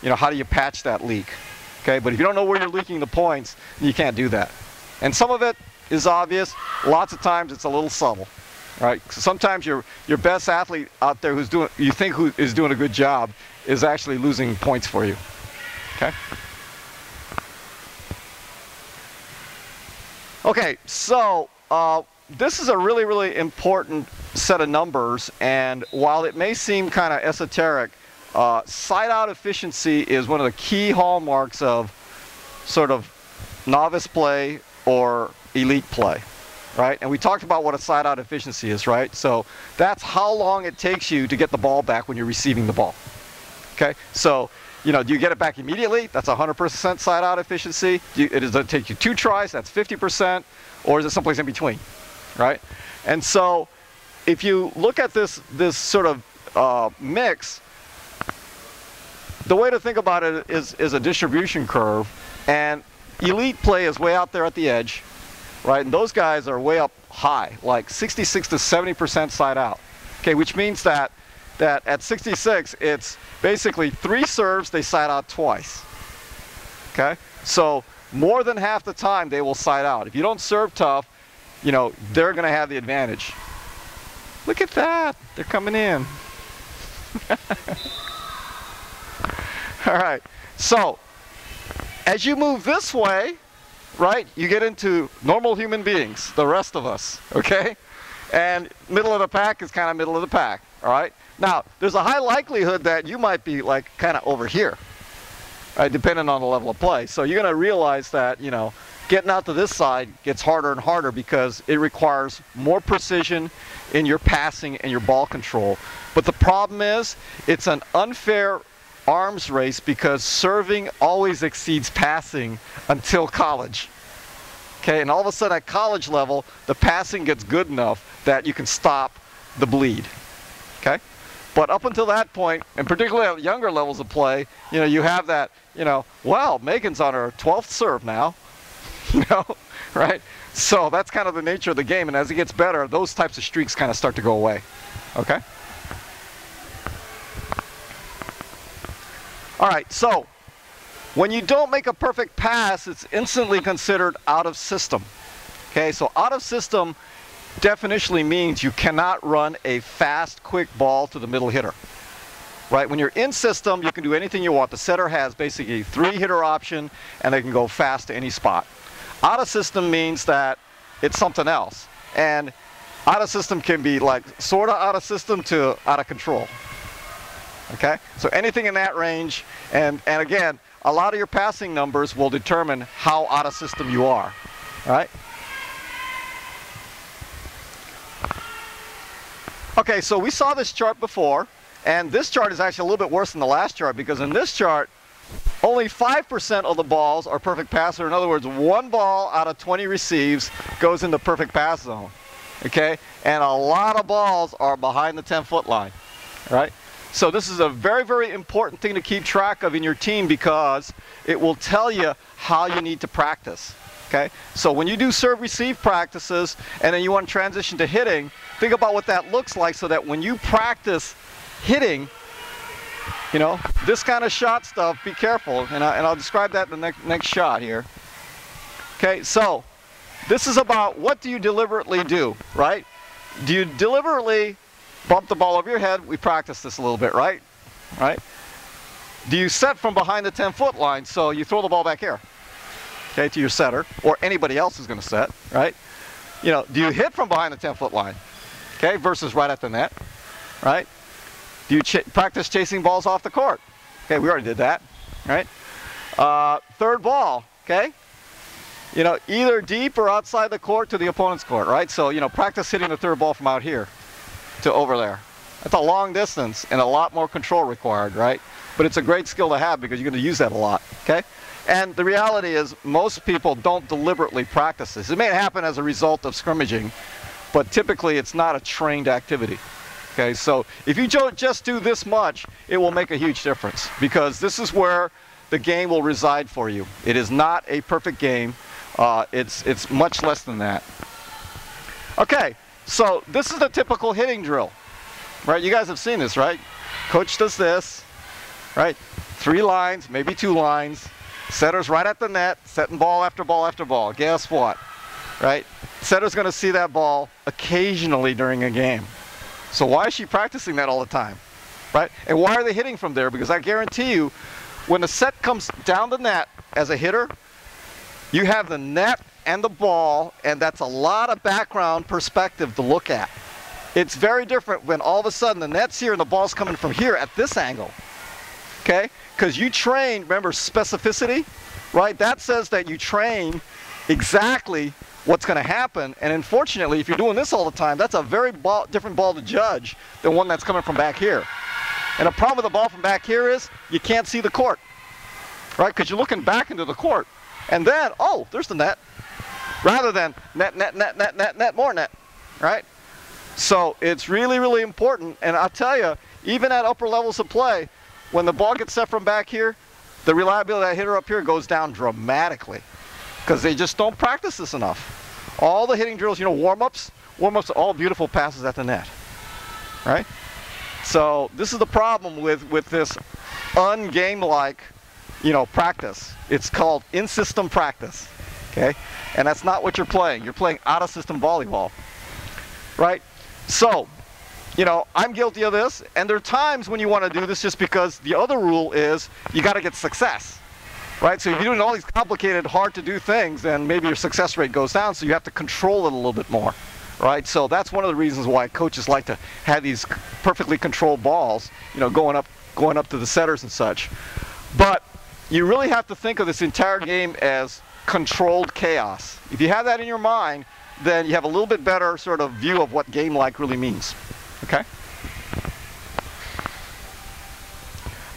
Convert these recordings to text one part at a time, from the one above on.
how do you patch that leak? Okay, but if you don't know where you're leaking the points, you can't do that. And some of it is obvious. Lots of times it's a little subtle, right? So sometimes your best athlete out there who is doing a good job is actually losing points for you. Okay. Okay, so this is a really, really important set of numbers, and while it may seem kind of esoteric, side-out efficiency is one of the key hallmarks of sort of novice play or elite play, right? And we talked about what a side-out efficiency is, right? So that's how long it takes you to get the ball back when you're receiving the ball. Okay, so do you get it back immediately? That's 100% side-out efficiency. Does it take you 2 tries? That's 50%. Or is it someplace in between, right? And so if you look at this sort of mix, the way to think about it is a distribution curve. And elite play is way out there at the edge, right? And those guys are way up high, like 66 to 70% side out. Okay, which means that at 66, it's basically 3 serves, they side out twice. Okay, so more than half the time they will side out. If you don't serve tough, they're going to have the advantage. Look at that, they're coming in. All right, so as you move this way, right, you get into normal human beings, the rest of us, okay? And middle of the pack is kind of middle of the pack, all right? Now, there's a high likelihood that you might be like kind of over here, right, depending on the level of play. So you're going to realize that, getting out to this side gets harder and harder because it requires more precision in your passing and your ball control. But the problem is, it's an unfair arms race because serving always exceeds passing until college. Okay, and all of a sudden at college level, the passing gets good enough that you can stop the bleed. Okay? But up until that point, and particularly at younger levels of play, you have that, well, Megan's on her 12th serve now, right? So that's kind of the nature of the game, and as it gets better, those types of streaks kind of start to go away. Okay? All right, so when you don't make a perfect pass, it's instantly considered out of system. Okay, so out of system definitionally means you cannot run a fast, quick ball to the middle hitter. Right, when you're in system, you can do anything you want. The setter has basically 3-hitter option, and they can go fast to any spot. Out of system means that it's something else. And out of system can be like sort of out of system to out of control. Okay, so anything in that range, and again, a lot of your passing numbers will determine how out of system you are. All right? Okay, so we saw this chart before, and this chart is actually a little bit worse than the last chart because in this chart, only 5% of the balls are perfect passer. In other words, 1 ball out of 20 receives goes into perfect pass zone. Okay, and a lot of balls are behind the 10-foot line. Right? So this is a very, very important thing to keep track of in your team because it will tell you how you need to practice. Okay? So when you do serve-receive practices and then you want to transition to hitting, think about what that looks like so that when you practice hitting, this kind of shot stuff, be careful. And I'll describe that in the next shot here. Okay, so this is about what do you deliberately do, right? Do you deliberately bump the ball over your head? We practiced this a little bit, right? Right? Do you set from behind the 10-foot line so you throw the ball back here? Okay, to your setter, or anybody else who's going to set, right? Do you hit from behind the 10-foot line? Okay, versus right at the net, right? Do you practice chasing balls off the court? Okay, we already did that, right? Third ball, okay? Either deep or outside the court to the opponent's court, right? So, practice hitting the third ball from out here to over there. That's a long distance and a lot more control required, right? But it's a great skill to have because you're going to use that a lot, okay? And the reality is most people don't deliberately practice this. It may happen as a result of scrimmaging, but typically it's not a trained activity. Okay, so if you just do this much, it will make a huge difference because this is where the game will reside for you. It is not a perfect game. It's much less than that. Okay, so this is the typical hitting drill, right? You guys have seen this, right? Coach does this, right? 3 lines, maybe 2 lines. Setter's right at the net, setting ball after ball after ball. Guess what? Right? Setter's going to see that ball occasionally during a game. So why is she practicing that all the time? Right? And why are they hitting from there? Because I guarantee you, when the set comes down the net as a hitter, you have the net and the ball, and that's a lot of background perspective to look at. It's very different when all of a sudden the net's here and the ball's coming from here at this angle. Okay? Because you train, remember specificity, right? That says that you train exactly what's going to happen. And unfortunately, if you're doing this all the time, that's a very different ball to judge than one that's coming from back here. And the problem with the ball from back here is you can't see the court, right? Because you're looking back into the court. And then, oh, there's the net. Rather than net, net, net, net, net, net, more net, right? So it's really, really important. And I'll tell you, even at upper levels of play, when the ball gets set from back here, the reliability of that hitter up here goes down dramatically because they just don't practice this enough. All the hitting drills, you know, warm-ups are all beautiful passes at the net, right? So this is the problem with this ungame-like, you know, practice. It's called in-system practice, okay? And that's not what you're playing. You're playing out-of-system volleyball, right? So, you know, I'm guilty of this, and there are times when you want to do this just because the other rule is you got to get success, right? So if you're doing all these complicated, hard-to-do things, then maybe your success rate goes down, so you have to control it a little bit more, right? So that's one of the reasons why coaches like to have these perfectly controlled balls, you know, going up to the setters and such. But you really have to think of this entire game as controlled chaos. If you have that in your mind, then you have a little bit better sort of view of what game-like really means. Okay?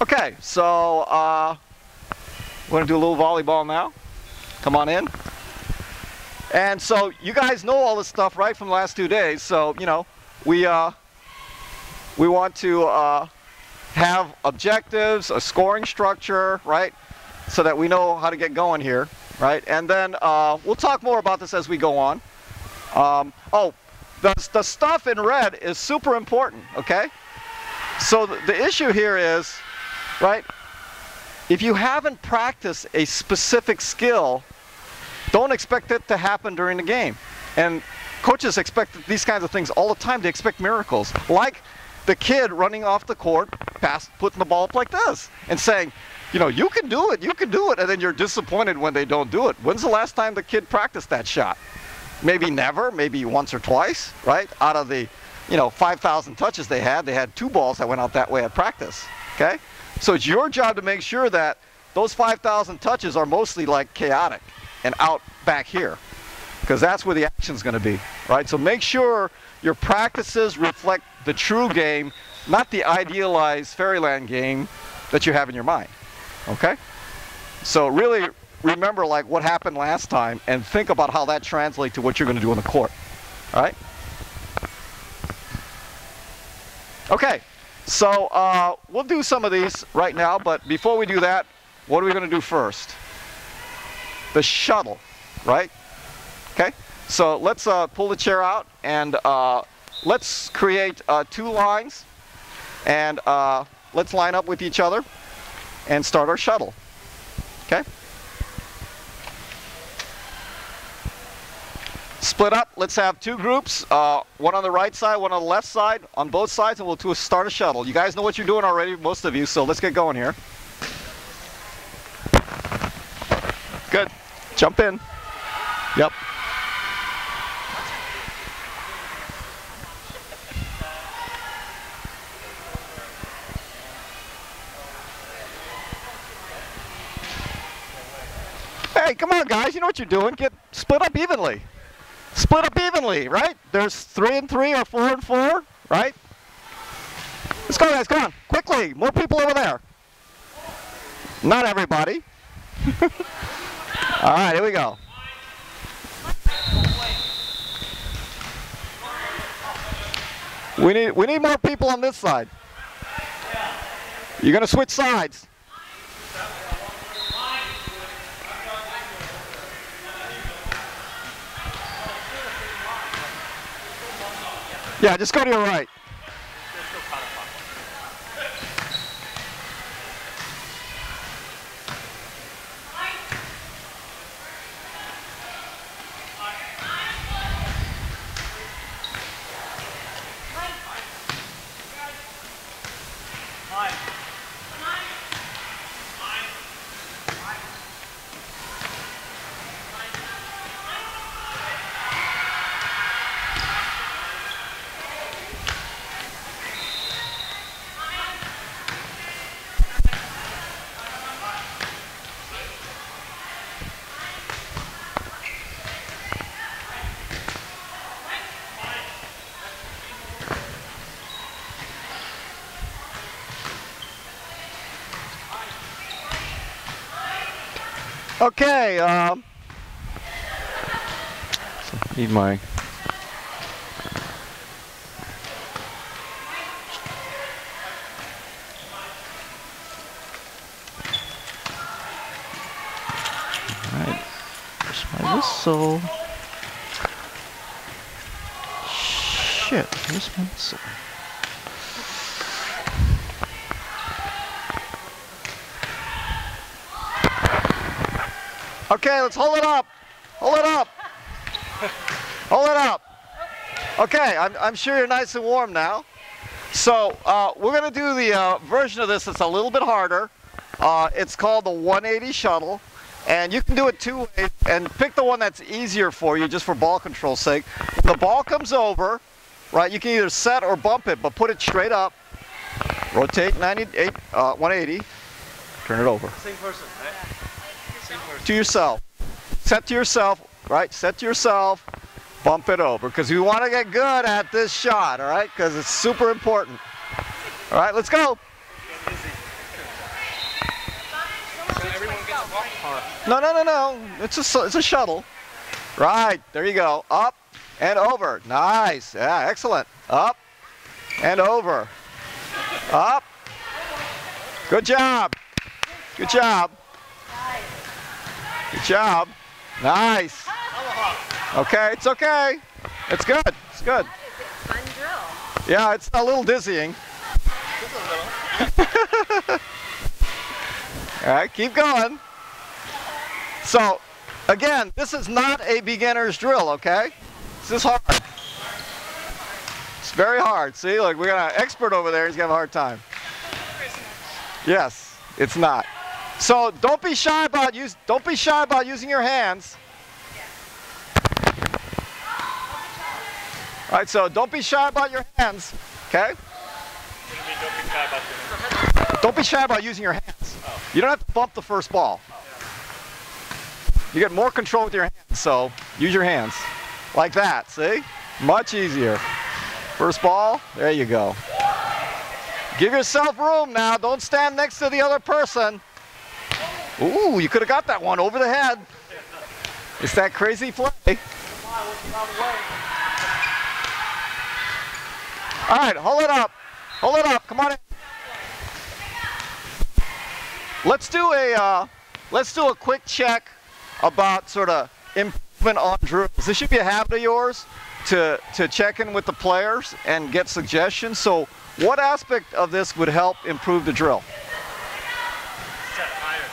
Okay, so we're going to do a little volleyball now. Come on in. And so you guys know all this stuff, right, from the last 2 days. So, you know, we want to have objectives, a scoring structure, right, so that we know how to get going here, right? And then we'll talk more about this as we go on. The stuff in red is super important, okay? So the issue here is, right, if you haven't practiced a specific skill, don't expect it to happen during the game. And coaches expect these kinds of things all the time. They expect miracles. Like the kid running off the court, putting the ball up like this, and saying, you know, you can do it, and then you're disappointed when they don't do it. When's the last time the kid practiced that shot? Maybe never, maybe once or twice, right? Out of the, you know, 5,000 touches they had 2 balls that went out that way at practice, okay? So it's your job to make sure that those 5,000 touches are mostly like chaotic and out back here, because that's where the action's going to be, right? So make sure your practices reflect the true game, not the idealized fairyland game that you have in your mind, okay? So really remember like what happened last time and think about how that translates to what you're going to do on the court. All right? Okay, so we'll do some of these right now, but before we do that, what are we going to do first? The shuttle, right? Okay, so let's pull the chair out and let's create 2 lines, and let's line up with each other and start our shuttle. Okay? Split up. Let's have 2 groups, one on the right side, one on the left side, on both sides, and we'll start a shuttle. You guys know what you're doing already, most of you, so let's get going here. Good. Jump in. Yep. Hey, come on, guys. You know what you're doing. Get split up evenly. Split up evenly, right? There's 3 and 3 or 4 and 4, right? Let's go, guys. Come on. Quickly. More people over there. Not everybody. All right, here we go. We need more people on this side. You're going to switch sides. Yeah, just go to your right. Okay, need my... Alright, where's my whistle? Shit, where's my whistle? Okay, let's hold it up. Hold it up. Hold it up. Okay, I'm sure you're nice and warm now. So we're going to do the version of this that's a little bit harder. It's called the 180 shuttle. And you can do it two ways. And pick the one that's easier for you, just for ball control's sake. When the ball comes over, right, you can either set or bump it, but put it straight up. Rotate 180. Turn it over. Same person, right? To yourself. Set to yourself, right? Set to yourself. Bump it over, because we want to get good at this shot, all right? Because it's super important. All right, let's go. No. It's a shuttle. Right, there you go. Up and over. Nice. Yeah, excellent. Up and over. Up. Good job. Good job. Good job. Nice. Okay, it's okay. It's good. It's good. Fun drill. Yeah, it's a little dizzying. All right, keep going. So, again, this is not a beginner's drill, okay? This is hard. It's very hard. See, like we got an expert over there. He's gonna have a hard time. Yes, it's not. So don't be shy about using your hands. All right, so don't be shy about your hands, okay? Don't be shy about using your hands. You don't have to bump the first ball. You get more control with your hands, so use your hands. Like that, see? Much easier. First ball, there you go. Give yourself room now. Don't stand next to the other person. Ooh, you could have got that one over the head. It's that crazy play. All right, hold it up. Hold it up. Come on in. Let's do a quick check about sort of improvement on drills. This should be a habit of yours to check in with the players and get suggestions. So what aspect of this would help improve the drill? Set higher.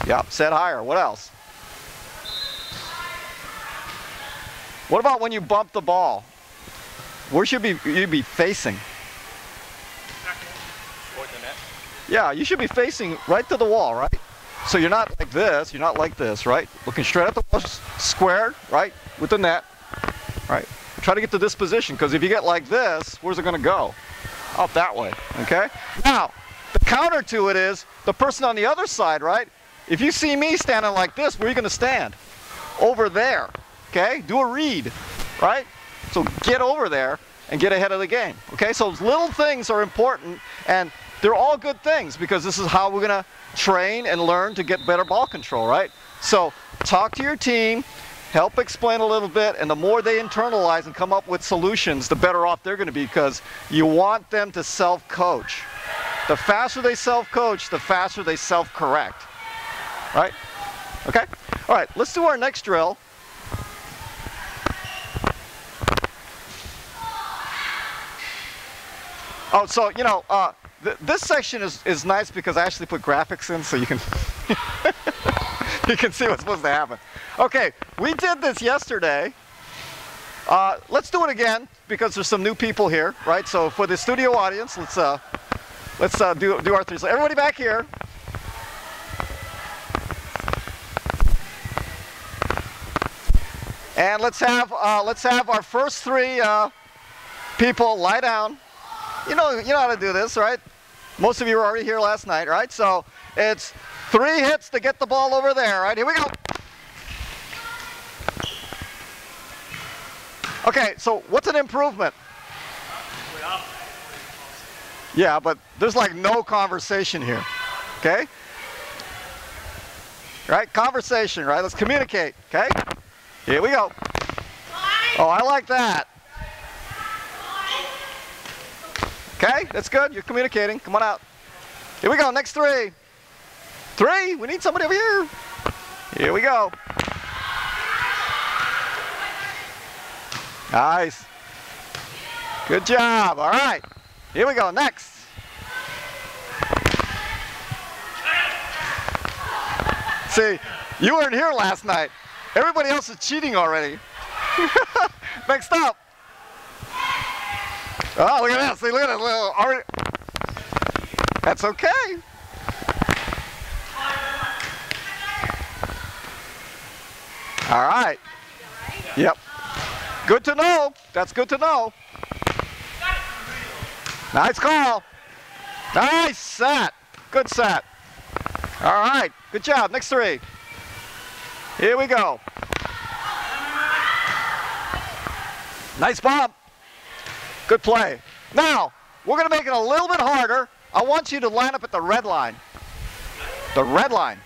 Yeah, set higher. What else? What about when you bump the ball? Where should you be facing? Toward the net. Yeah, you should be facing right to the wall, right? So you're not like this, you're not like this, right? Looking straight at the wall, squared, right? With the net, right? Try to get to this position, because if you get like this, where's it gonna go? Up that way, okay? Now, the counter to it is the person on the other side, right? If you see me standing like this, where are you gonna stand? Over there, okay? Do a read, right? So get over there and get ahead of the game, okay? So little things are important, and they're all good things, because this is how we're gonna train and learn to get better ball control, right? So talk to your team, help explain a little bit, and the more they internalize and come up with solutions, the better off they're gonna be, because you want them to self-coach. The faster they self-coach, the faster they self-correct, right? Okay? All right, let's do our next drill. Oh, so, you know, this section is nice because I actually put graphics in so you can you can see what's supposed to happen. Okay, we did this yesterday. Let's do it again because there's some new people here, right? So for the studio audience, let's do our three. So everybody back here. And let's have our first three people lie down. You know how to do this, right? Most of you were already here last night, right? So it's 3 hits to get the ball over there, right? Here we go. Okay, so what's an improvement? Yeah, but there's like no conversation here, okay? right? Conversation, right? Let's communicate, okay? Here we go. Oh, I like that. Okay, that's good. You're communicating. Come on out. Here we go. Next three. Three. We need somebody over here. Here we go. Nice. Good job. All right. Here we go. Next. See, you weren't here last night. Everybody else is cheating already. Next up. Oh, look at that. See, look at that. Already. That's okay. All right. Yep. Good to know. That's good to know. Nice call. Nice set. Good set. All right. Good job. Next three. Here we go. Nice bump. Good play. Now, we're going to make it a little bit harder. I want you to line up at the red line. The red line.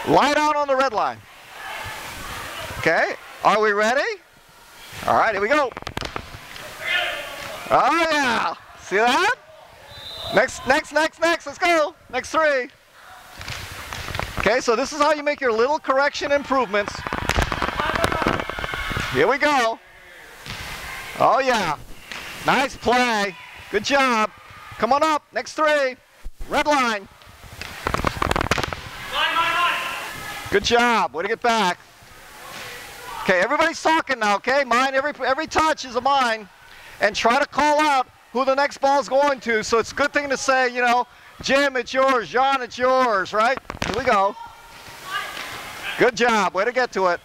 Lie down on the red line. Okay. Are we ready? All right, here we go. Oh, yeah. See that? Next. Let's go. Next three. Okay, so this is how you make your little correction improvements. Here we go. Oh, yeah. Nice play. Good job. Come on up. Next three. Red line. Good job. Way to get back. Okay, everybody's talking now, okay? Mine, every touch is a mine. And try to call out who the next ball is going to. So it's a good thing to say, you know, Jim, it's yours. John, it's yours, right? Here we go. Good job. Way to get to it.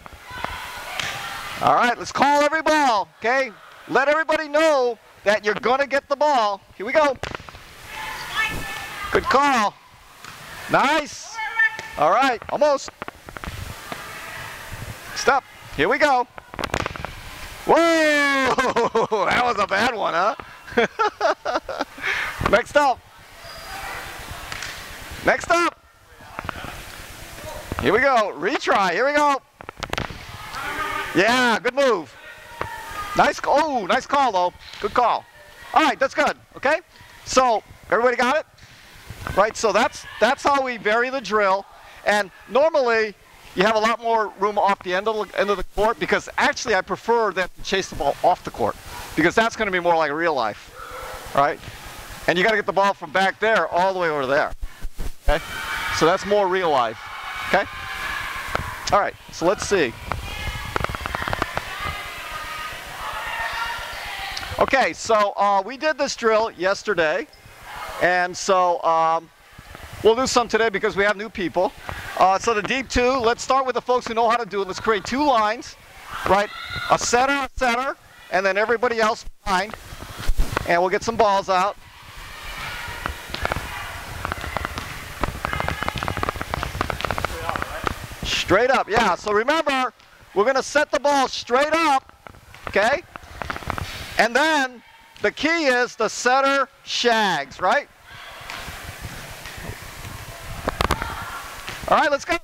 All right, let's call every ball, okay? Let everybody know that you're going to get the ball. Here we go. Good call. Nice. All right, almost. Stop. Here we go. Whoa! That was a bad one, huh? Next up. Next up. Here we go. Retry. Here we go. Yeah, good move. Nice. Oh, nice call, though. Good call. All right, that's good. Okay? So, everybody got it? Right, so that's how we vary the drill. And normally, you have a lot more room off the end of the court because actually I prefer them to chase the ball off the court because that's going to be more like real life, right? And you got to get the ball from back there all the way over there, okay? So that's more real life, okay? All right, so let's see. Okay, so we did this drill yesterday, and so we'll do some today because we have new people. So the deep two, let's start with the folks who know how to do it. Let's create two lines, right? A center, and then everybody else behind. And we'll get some balls out. Straight up, yeah. So remember, we're going to set the ball straight up, okay? And then the key is the setter shags, right? All right, let's go.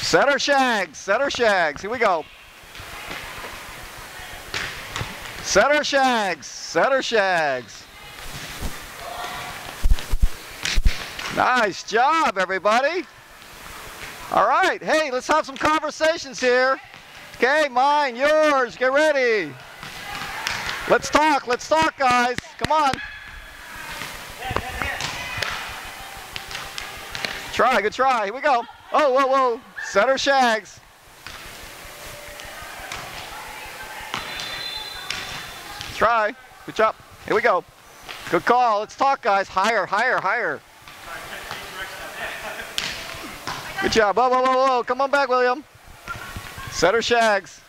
Setter shags, here we go. Setter shags. Nice job, everybody. All right, hey, let's have some conversations here. Okay, mine, yours, get ready. Let's talk, guys. Come on. Good try, here we go. Oh, whoa. Setter shags. Try, good job. Here we go. Good call, let's talk, guys. Higher. Good job, whoa. Come on back, William. Setter shags.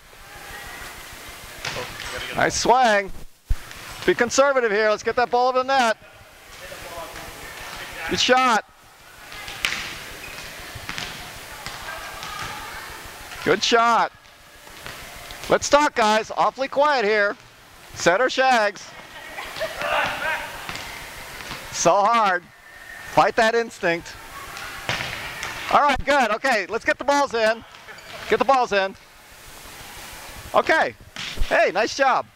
Nice swing. Be conservative here, let's get that ball over the net. Good shot. Good shot. Let's talk, guys. Awfully quiet here. Setter shags. So hard. Fight that instinct. All right, good. Okay, let's get the balls in. Get the balls in. Okay. Hey, nice job.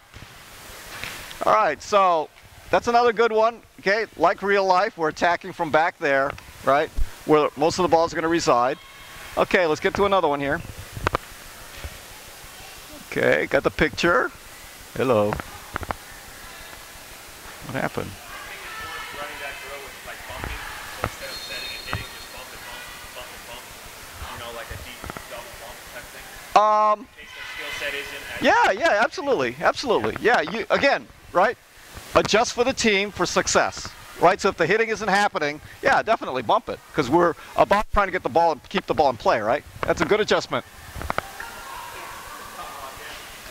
All right, so that's another good one. Okay, like real life, we're attacking from back there, right? Where most of the balls are going to reside. Okay, let's get to another one here. Okay, got the picture. Hello. What happened? Running that drill with like bumping, so instead of setting and hitting, just bump and bump, bump and bump. You know, like a deep double bump type thing. In case their skill set isn't. Yeah, absolutely, absolutely. Yeah, you again, right? Adjust for the team for success, right? So if the hitting isn't happening, yeah, definitely bump it because we're about trying to get the ball and keep the ball in play, right? That's a good adjustment.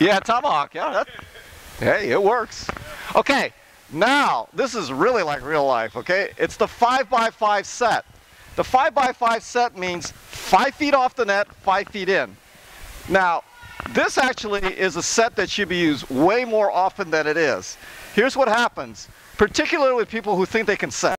Yeah, tomahawk. Yeah, hey, it works. Okay, now this is really like real life. Okay, it's the 5x5 set. The 5x5 set means 5 feet off the net, 5 feet in. Now, this actually is a set that should be used way more often than it is. Here's what happens, particularly with people who think they can set.